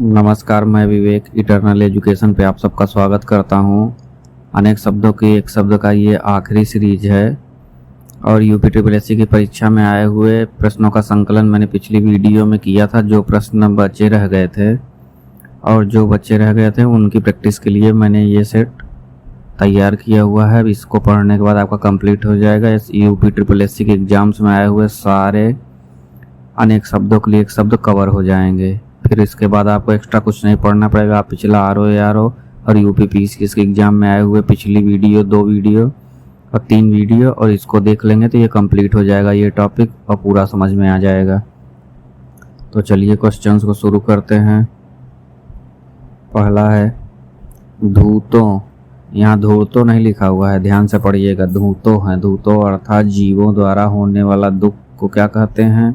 नमस्कार, मैं विवेक eternal education पे आप सबका स्वागत करता हूँ। अनेक शब्दों की एक शब्द का ये आखिरी सीरीज है और यूपी की परीक्षा में आए हुए प्रश्नों का संकलन मैंने पिछली वीडियो में किया था। जो प्रश्न बचे रह गए थे और जो बच्चे रह गए थे उनकी प्रैक्टिस के लिए मैंने ये सेट तैयार किया हुआ है। इसको पढ़ने के बाद आपका कंप्लीट हो जाएगा। इस यूपी के एग्जाम्स में आए हुए सारे अनेक शब्दों के लिए एक शब्द कवर हो जाएंगे। फिर इसके बाद आपको एक्स्ट्रा कुछ नहीं पढ़ना पड़ेगा। आप पिछला आरओ और यूपी के एग्जाम में आए हुए पिछली वीडियो, 2 वीडियो और 3 वीडियो और इसको देख लेंगे तो ये कंप्लीट हो जाएगा ये टॉपिक और पूरा समझ में आ जाएगा। तो चलिए क्वेश्चंस को शुरू करते हैं। पहला है धूतों। यहाँ धूतों नहीं लिखा हुआ है, ध्यान से पढ़िएगा। धूतों है, धूतों अर्थात जीवों द्वारा होने वाला दुख को क्या कहते हैं?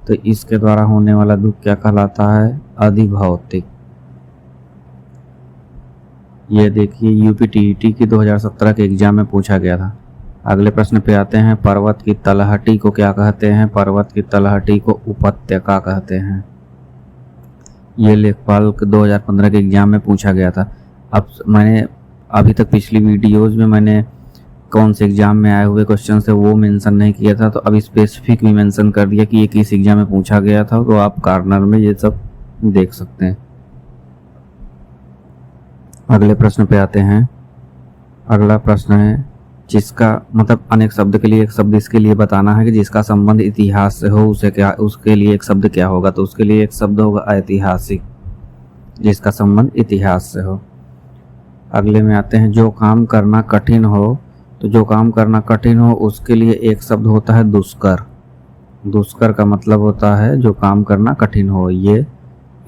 तो इसके द्वारा होने वाला दुख क्या कहलाता है? अधिभौतिक। ये देखिए यूपी की 2017 के एग्जाम में पूछा गया था। अगले प्रश्न पे आते हैं। पर्वत की तलहटी को क्या कहते हैं? पर्वत की तलहटी को उपत्यका कहते हैं। ये लेखपाल 2015 के एग्जाम में पूछा गया था। अब मैंने अभी तक पिछली वीडियोज में मैंने कौन से एग्जाम में आए हुए क्वेश्चन से वो मेंशन नहीं किया था, तो अभी स्पेसिफिक भी मेंशन कर दिया कि ये किस एग्जाम में पूछा गया था। तो आप कार्नर में ये सब देख सकते हैं। अगले प्रश्न पे आते हैं। अगला प्रश्न है जिसका मतलब अनेक शब्द के लिए एक शब्द इसके लिए बताना है कि जिसका संबंध इतिहास से हो उसे क्या, उसके लिए एक शब्द क्या होगा? तो उसके लिए एक शब्द होगा ऐतिहासिक, जिसका संबंध इतिहास से हो। अगले में आते हैं जो काम करना कठिन हो। तो जो काम करना कठिन हो उसके लिए एक शब्द होता है दुष्कर। दुष्कर का मतलब होता है जो काम करना कठिन हो। ये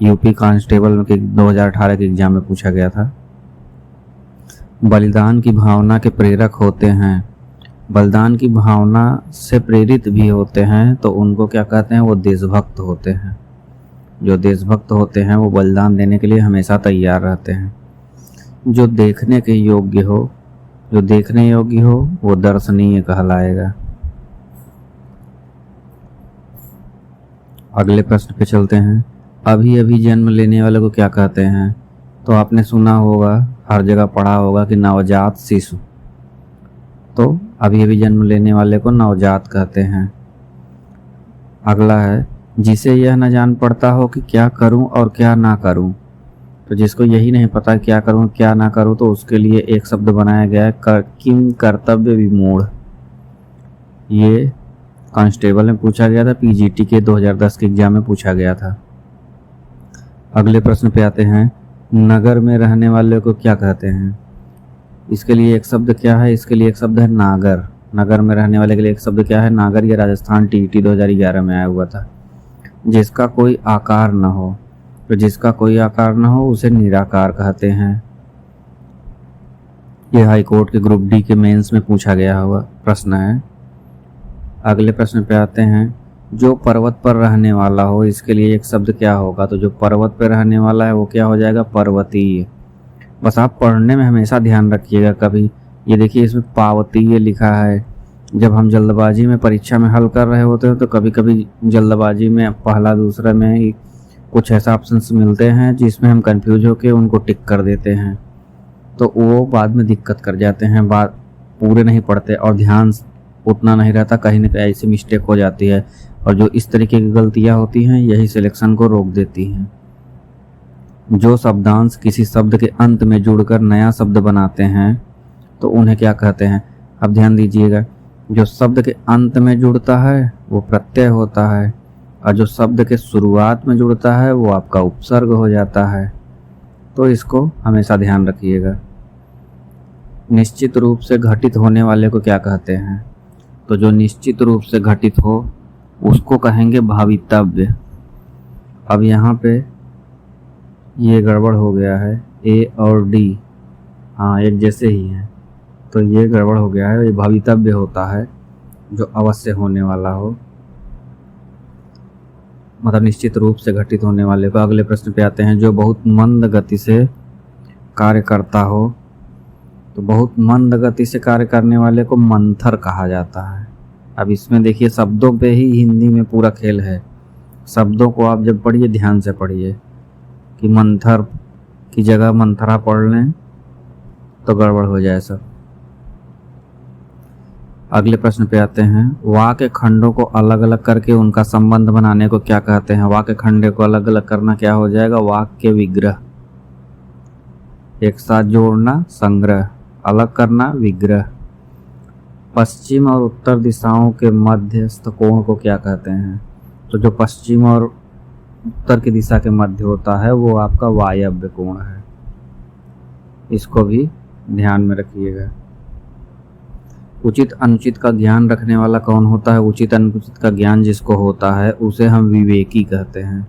यूपी कांस्टेबल के 2018 के एग्जाम में पूछा गया था। बलिदान की भावना के प्रेरक होते हैं। बलिदान की भावना से प्रेरित भी होते हैं तो उनको क्या कहते हैं? वो देशभक्त होते हैं। जो देशभक्त होते हैं वो बलिदान देने के लिए हमेशा तैयार रहते हैं। जो देखने के योग्य हो, जो देखने योग्य हो वो दर्शनीय कहलाएगा। अगले प्रश्न पे चलते हैं। अभी अभी जन्म लेने वाले को क्या कहते हैं? तो आपने सुना होगा, हर जगह पढ़ा होगा कि नवजात शिशु। तो अभी अभी जन्म लेने वाले को नवजात कहते हैं। अगला है जिसे यह न जान पड़ता हो कि क्या करूं और क्या ना करूं। तो जिसको यही नहीं पता क्या करूं क्या ना करूं तो उसके लिए एक शब्द बनाया गया है किम कर्तव्य विमूढ़। ये कांस्टेबल में पूछा गया था, पीजीटी के 2010 के एग्जाम में पूछा गया था। अगले प्रश्न पे आते हैं। नगर में रहने वाले को क्या कहते हैं? इसके लिए एक शब्द क्या है? इसके लिए एक शब्द है नागर। नगर में रहने वाले के लिए एक शब्द क्या है? नागर। ये राजस्थान टीईटी 2011 में आया हुआ था। जिसका कोई आकार न हो। तो जिसका कोई आकार न हो उसे निराकार कहते हैं। यह हाई कोर्ट के ग्रुप डी के मेंस में पूछा गया हुआ प्रश्न है। अगले प्रश्न पे आते हैं। जो पर्वत पर रहने वाला हो इसके लिए एक शब्द क्या होगा? तो जो पर्वत पर रहने वाला है वो क्या हो जाएगा? पर्वतीय। बस आप पढ़ने में हमेशा ध्यान रखिएगा। कभी ये देखिए इसमें पावतीय लिखा है। जब हम जल्दबाजी में परीक्षा में हल कर रहे होते हैं तो कभी कभी जल्दबाजी में पहला दूसरा में ही कुछ ऐसा ऑप्शंस मिलते हैं जिसमें हम कंफ्यूज होकर उनको टिक कर देते हैं, तो वो बाद में दिक्कत कर जाते हैं। बात पूरे नहीं पढ़ते और ध्यान उतना नहीं रहता, कहीं ना कहीं ऐसी मिस्टेक हो जाती है और जो इस तरीके की गलतियां होती हैं यही सिलेक्शन को रोक देती हैं। जो शब्दांश किसी शब्द के अंत में जुड़कर नया शब्द बनाते हैं तो उन्हें क्या कहते हैं? अब ध्यान दीजिएगा, जो शब्द के अंत में जुड़ता है वो प्रत्यय होता है और जो शब्द के शुरुआत में जुड़ता है वो आपका उपसर्ग हो जाता है। तो इसको हमेशा ध्यान रखिएगा। निश्चित रूप से घटित होने वाले को क्या कहते हैं? तो जो निश्चित रूप से घटित हो उसको कहेंगे भावितव्य। अब यहाँ पे ये गड़बड़ हो गया है, ए और डी हाँ एक जैसे ही हैं, तो ये गड़बड़ हो गया है। ये भावितव्य होता है जो अवश्य होने वाला हो, मतलब निश्चित रूप से घटित होने वाले को। अगले प्रश्न पे आते हैं। जो बहुत मंद गति से कार्य करता हो। तो बहुत मंद गति से कार्य करने वाले को मंथर कहा जाता है। अब इसमें देखिए शब्दों पे ही हिंदी में पूरा खेल है। शब्दों को आप जब पढ़िए ध्यान से पढ़िए। कि मंथर की जगह मंथरा पढ़ लें तो गड़बड़ हो जाए सब। अगले प्रश्न पे आते हैं, वाक्य खंडों को अलग अलग करके उनका संबंध बनाने को क्या कहते हैं? वाक्य खंडे को अलग अलग करना क्या हो जाएगा? वाक्य विग्रह। एक साथ जोड़ना संग्रह, अलग करना विग्रह। पश्चिम और उत्तर दिशाओं के मध्यस्थ कोण को क्या कहते हैं? तो जो पश्चिम और उत्तर की दिशा के मध्य होता है वो आपका वायव्य कोण है, इसको भी ध्यान में रखिएगा। उचित अनुचित का ज्ञान रखने वाला कौन होता है? उचित अनुचित का ज्ञान जिसको होता है उसे हम विवेकी कहते हैं।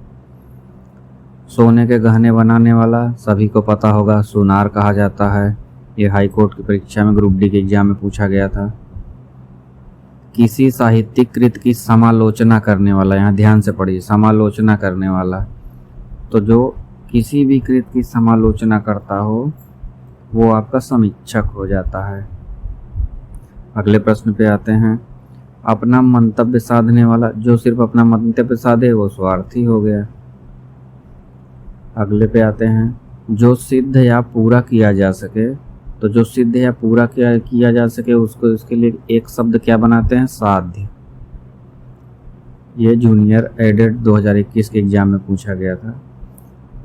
सोने के गहने बनाने वाला सभी को पता होगा, सुनार कहा जाता है। ये हाई कोर्ट की परीक्षा में ग्रुप डी के एग्जाम में पूछा गया था। किसी साहित्यिक कृत की समालोचना करने वाला, यहाँ ध्यान से पढ़िए, समालोचना करने वाला, तो जो किसी भी कृत की समालोचना करता हो वो आपका समीक्षक हो जाता है। अगले प्रश्न पे आते हैं, अपना मंतव्य साधने वाला, जो सिर्फ अपना मंतव्य साधे वो स्वार्थी हो गया। अगले पे आते हैं, जो सिद्ध या पूरा किया जा सके, तो जो सिद्ध या पूरा किया जा सके उसको, इसके लिए एक शब्द क्या बनाते हैं? साध्य। ये जूनियर एडेड 2021 के एग्जाम में पूछा गया था।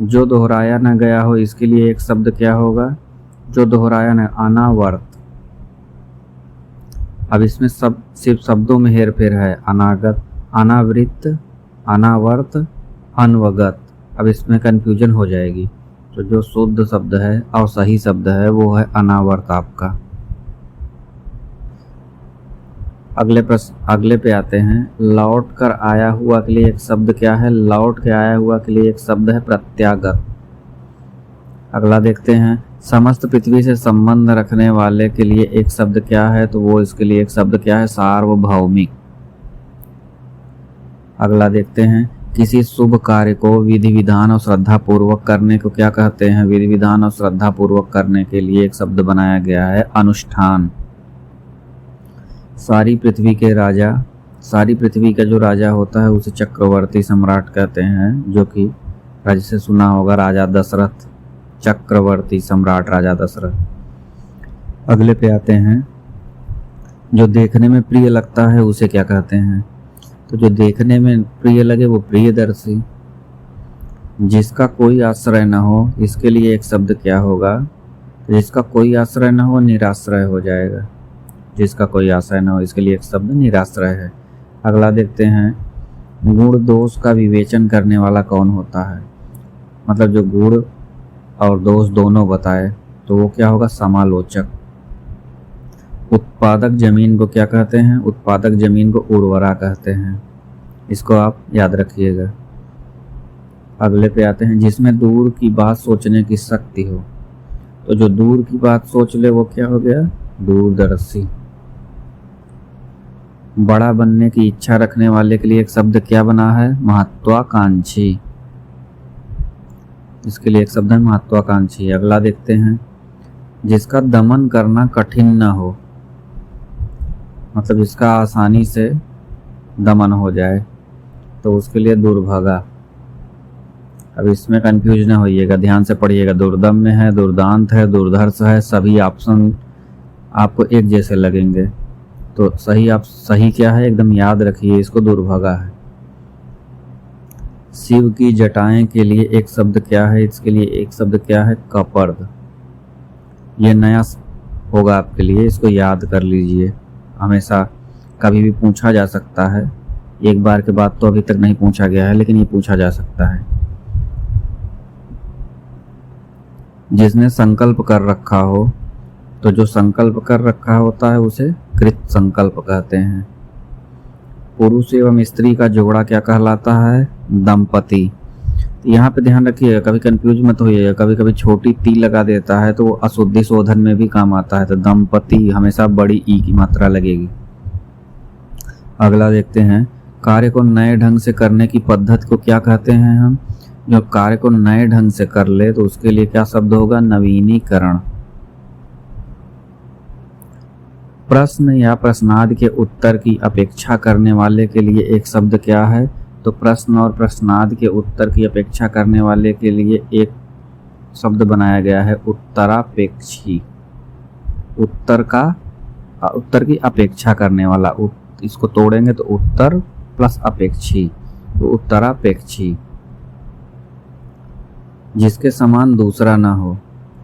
जो दोहराया न गया हो, इसके लिए एक शब्द क्या होगा? जो दोहराया न, अनावर्त। अब इसमें सब सिर्फ शब्दों में हेर फेर है, अनागत, अनावृत, अनावर्त, अनवगत। अब इसमें कंफ्यूजन हो जाएगी, तो जो शुद्ध शब्द है और सही शब्द है वो है अनावर्त आपका। अगले पे आते हैं, लौट कर आया हुआ के लिए एक शब्द क्या है? लौट के आया हुआ के लिए एक शब्द है प्रत्यागत। अगला देखते हैं, समस्त पृथ्वी से संबंध रखने वाले के लिए एक शब्द क्या है? तो वो इसके लिए एक शब्द क्या है? सार्वभौमिक। अगला देखते हैं, किसी शुभ कार्य को विधि विधान और श्रद्धा पूर्वक करने को क्या कहते हैं? विधि विधान और श्रद्धा पूर्वक करने के लिए एक शब्द बनाया गया है, अनुष्ठान। सारी पृथ्वी के राजा, सारी पृथ्वी का जो राजा होता है उसे चक्रवर्ती सम्राट कहते हैं, जो कि राज्य से सुना होगा, राजा दशरथ, चक्रवर्ती सम्राट राजा दशरथ। अगले पे आते हैं, जो देखने में प्रिय लगता है उसे क्या कहते हैं? तो जो देखने में प्रिय लगे वो प्रियदर्शी। जिसका कोई आश्रय न हो, इसके लिए एक शब्द क्या होगा? तो जिसका कोई आश्रय न हो निराश्रय हो जाएगा। जिसका कोई आश्रय न हो, इसके लिए एक शब्द निराश्रय है। अगला देखते हैं, गुण दोष का विवेचन करने वाला कौन होता है? मतलब जो गुण और दोष दोनों बताए तो वो क्या होगा? समालोचक। उत्पादक जमीन को क्या कहते हैं? उत्पादक जमीन को उर्वरा कहते हैं, इसको आप याद रखिएगा। अगले पे आते हैं, जिसमें दूर की बात सोचने की शक्ति हो, तो जो दूर की बात सोच ले वो क्या हो गया? दूरदर्शी। बड़ा बनने की इच्छा रखने वाले के लिए एक शब्द क्या बना है? महत्वाकांक्षी। इसके लिए एक शब्द है महत्वाकांक्षी। अगला देखते हैं, जिसका दमन करना कठिन न हो, मतलब जिसका आसानी से दमन हो जाए, तो उसके लिए दुर्भगा। अब इसमें कंफ्यूज न होइएगा, ध्यान से पढ़िएगा। दुर्दम्य है, दुर्दांत है, दुर्धर्ष है, सभी ऑप्शन आपको एक जैसे लगेंगे, तो सही क्या है एकदम याद रखिए, इसको दुर्भगा है। शिव की जटाएं के लिए एक शब्द क्या है? इसके लिए एक शब्द क्या है? कपर्द। ये नया होगा आपके लिए, इसको याद कर लीजिए, हमेशा कभी भी पूछा जा सकता है। एक बार के बाद तो अभी तक नहीं पूछा गया है, लेकिन ये पूछा जा सकता है। जिसने संकल्प कर रखा हो, तो जो संकल्प कर रखा होता है उसे कृत संकल्प कहते हैं। पुरुष एवं स्त्री का जोड़ा क्या कहलाता है? दंपति। यहाँ पे ध्यान रखिएगा, कभी कंफ्यूज मत होइएगा, कभी कभी छोटी ती लगा देता है तो वो अशुद्धि शोधन में भी काम आता है, तो दंपति हमेशा बड़ी ई की मात्रा लगेगी। अगला देखते हैं, कार्य को नए ढंग से करने की पद्धति को क्या कहते हैं हम? जो कार्य को नए ढंग से कर ले तो उसके लिए क्या शब्द होगा? नवीनीकरण। प्रश्न या प्रश्नादि के उत्तर की अपेक्षा करने वाले के लिए एक शब्द क्या है? तो प्रश्न और प्रश्नार्थ के उत्तर की अपेक्षा करने वाले के लिए एक शब्द बनाया गया है उत्तरापेक्षी। उत्तर की अपेक्षा करने वाला, इसको तोड़ेंगे तो उत्तर प्लस अपेक्षी, तो उत्तरापेक्षी। जिसके समान दूसरा ना हो,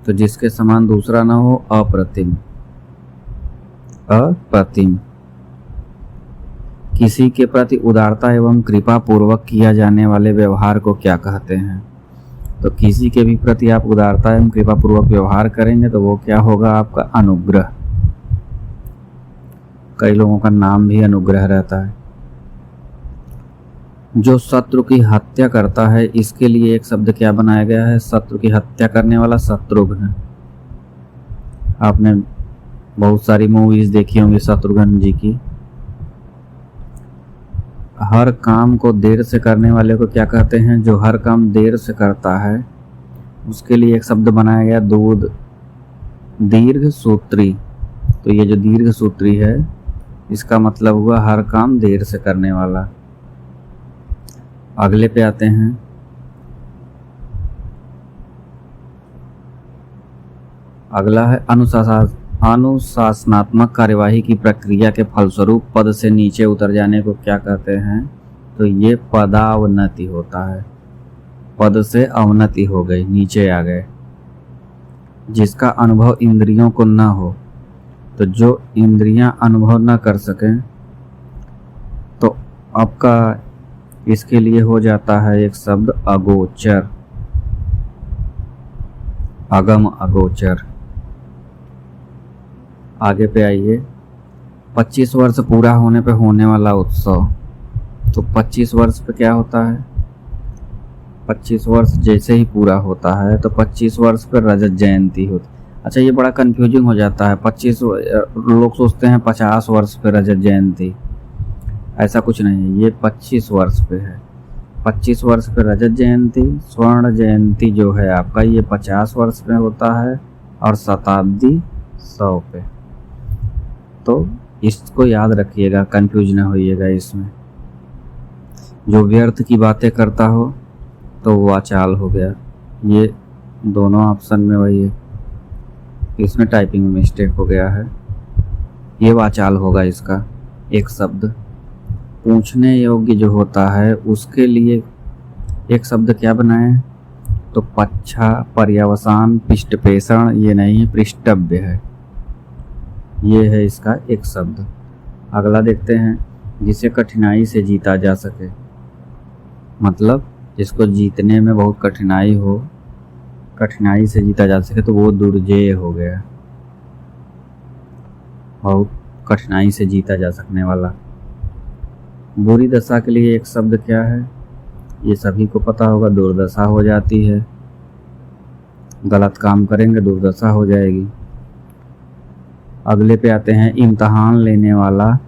तो जिसके समान दूसरा ना हो अप्रतिम। अप्रतिम। किसी के प्रति उदारता एवं कृपा पूर्वक किया जाने वाले व्यवहार को क्या कहते हैं? तो किसी के भी प्रति आप उदारता एवं कृपा पूर्वक व्यवहार करेंगे तो वो क्या होगा? आपका अनुग्रह। कई लोगों का नाम भी अनुग्रह रहता है। जो शत्रु की हत्या करता है, इसके लिए एक शब्द क्या बनाया गया है? शत्रु की हत्या करने वाला शत्रुघ्न। आपने बहुत सारी मूवीज देखी होंगी शत्रुघ्न जी की। हर काम को देर से करने वाले को क्या कहते हैं? जो हर काम देर से करता है उसके लिए एक शब्द बनाया गया दीर्घ सूत्री। तो ये जो दीर्घ सूत्री है इसका मतलब हुआ हर काम देर से करने वाला। अगले पे आते हैं। अगला है अनुशासनात्मक कार्यवाही की प्रक्रिया के फलस्वरूप पद से नीचे उतर जाने को क्या कहते हैं? तो ये पदावनति होता है। पद से अवनति हो गई, नीचे आ गए। जिसका अनुभव इंद्रियों को न हो, तो जो इंद्रियां अनुभव न कर सकें, तो आपका इसके लिए हो जाता है एक शब्द अगोचर। अगम अगोचर। आगे पे आइए। 25 वर्ष पूरा होने पे होने वाला उत्सव। तो 25 वर्ष पे क्या होता है? 25 वर्ष जैसे ही पूरा होता है तो 25 वर्ष पे रजत जयंती होती। अच्छा, ये बड़ा कंफ्यूजिंग हो जाता है। 25 लोग सोचते हैं 50 वर्ष पे रजत जयंती। ऐसा कुछ नहीं है, ये 25 वर्ष पे है। 25 वर्ष पे रजत जयंती। स्वर्ण जयंती जो है आपका, ये 50 वर्ष पे होता है और शताब्दी 100 पे। तो इसको याद रखिएगा, कंफ्यूज ना होइएगा इसमें। जो व्यर्थ की बातें करता हो तो वाचाल हो गया। ये दोनों ऑप्शन में वही है, इसमें टाइपिंग में मिस्टेक हो गया है। ये वाचाल होगा इसका एक शब्द। पूछने योग्य जो होता है उसके लिए एक शब्द क्या बनाए? तो पच्छा, पर्यवसान, पृष्ठपेषण, ये नहीं है, पृष्ठव्य है। ये है इसका एक शब्द। अगला देखते हैं। जिसे कठिनाई से जीता जा सके, मतलब जिसको जीतने में बहुत कठिनाई हो, कठिनाई से जीता जा सके, तो वो दुर्जेय हो गया। बहुत कठिनाई से जीता जा सकने वाला। बुरी दशा के लिए एक शब्द क्या है? ये सभी को पता होगा, दुर्दशा हो जाती है। गलत काम करेंगे दुर्दशा हो जाएगी। अगले पे आते हैं। इम्तहान लेने वाला।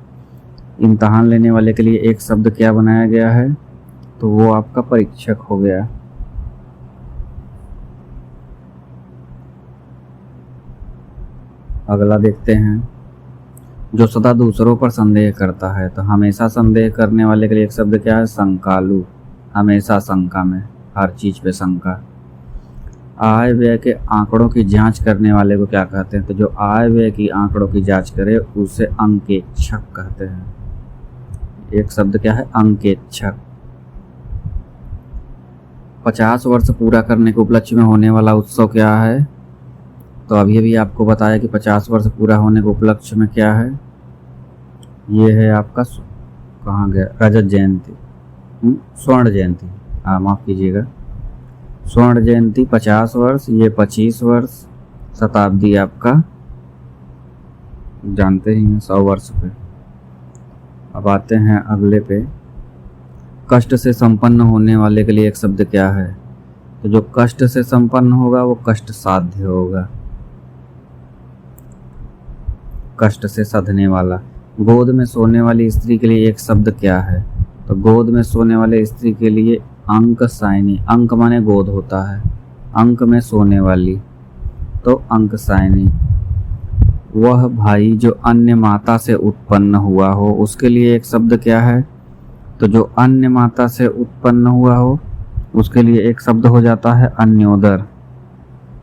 इम्तहान लेने वाले के लिए एक शब्द क्या बनाया गया है? तो वो आपका परीक्षक हो गया। अगला देखते हैं। जो सदा दूसरों पर संदेह करता है, तो हमेशा संदेह करने वाले के लिए एक शब्द क्या है? शंकालु। हमेशा शंका में, हर चीज पे शंका। आय व्यय के आंकड़ों की जांच करने वाले को क्या कहते हैं? तो जो आय व्यय की आंकड़ों की जांच करे उसे अंकेक्षक कहते हैं। एक शब्द क्या है? अंकेक्षक। 50 वर्ष पूरा करने के उपलक्ष्य में होने वाला उत्सव क्या है? तो अभी आपको बताया कि 50 वर्ष पूरा होने के उपलक्ष्य में क्या है? ये है आपका, कहाँ गया? रजत जयंती, स्वर्ण जयंती, हाँ माफ कीजिएगा, स्वर्ण जयंती 50 वर्ष, ये 25 वर्ष, शताब्दी आपका जानते ही हैं 100 वर्ष पे। अब आते हैं अगले पे। कष्ट से संपन्न होने वाले के लिए एक शब्द क्या है? तो जो कष्ट से संपन्न होगा वो कष्ट साध्य होगा। कष्ट से सधने वाला। गोद में सोने वाली स्त्री के लिए एक शब्द क्या है? तो गोद में सोने वाले स्त्री के लिए अंक सायनी। अंक माने गोद होता है, अंक में सोने वाली, तो अंक सायनी। वह भाई जो अन्य माता से उत्पन्न हुआ हो, उसके लिए एक शब्द क्या है? तो जो अन्य माता से उत्पन्न हुआ हो उसके लिए एक शब्द हो जाता है अन्योदर।